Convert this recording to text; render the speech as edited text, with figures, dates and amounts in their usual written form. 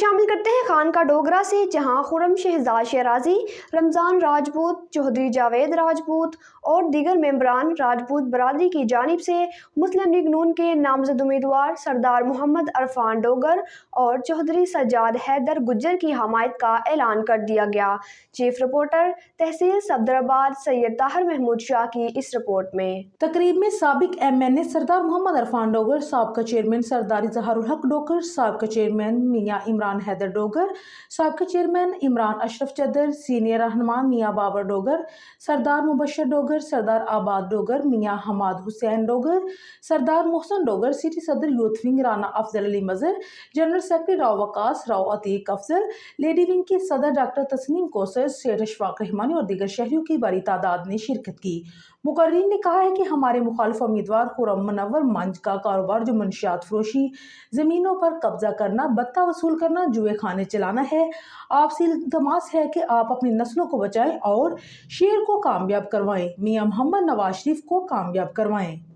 شامل کرتے ہیں خانقاہ ڈوگرہ سے، جہاں خرم شہزاد شیرازی، رمضان راجپوت، چودھری جاوید راجپوت اور دیگر ممبران راجپوت برادری کی جانب سے مسلم لیگ نون کے نامزد امیدوار سردار محمد عرفان ڈوگر اور چودھری سجاد حیدر گجر کی حمایت کا اعلان کر دیا گیا۔ چیف رپورٹر تحصیل صفدرآباد سید طاہر محمود شاہ کی اس رپورٹ میں۔ تقریب میں سابق MNA سردار محمد عرفان ڈوگر، سابقہ چیئرمین سردار اظہار الحق ڈوگر، سابقہ چیئرمین میاں عمران حیدر ڈوگر، سابقہ چیئرمین عمران اشرف چدر، سینئر رہنما میاں بابر ڈوگر، سردار مبشر ڈوگر، سردار آباد ڈوگر، میاں حماد حسین ڈوگر، سردار محسن ڈوگر، سٹی صدر یوتھ ونگ رانا افضل علی مظہر، جنرل سیکرٹری راؤ وقاص، راؤ عتیق افضل، لیڈی ونگ کی صدر ڈاکٹر تسنیم کوثر، سید اشفاق رحمانی اور دیگر شہریوں کی بڑی تعداد نے شرکت کی۔ مقررین نے کہا ہے کہ ہمارے مخالف امیدوار خرم منور منج کا کاروبار جو منشیات فروشی، زمینوں پر قبضہ کرنا، بتہ وصول کرنا، جوئے خانے چلانا ہے، آپ سے التماس ہے کہ آپ اپنی نسلوں کو بچائیں اور شیر کو کامیاب کروائیں، میاں محمد نواز شریف کو کامیاب کروائیں۔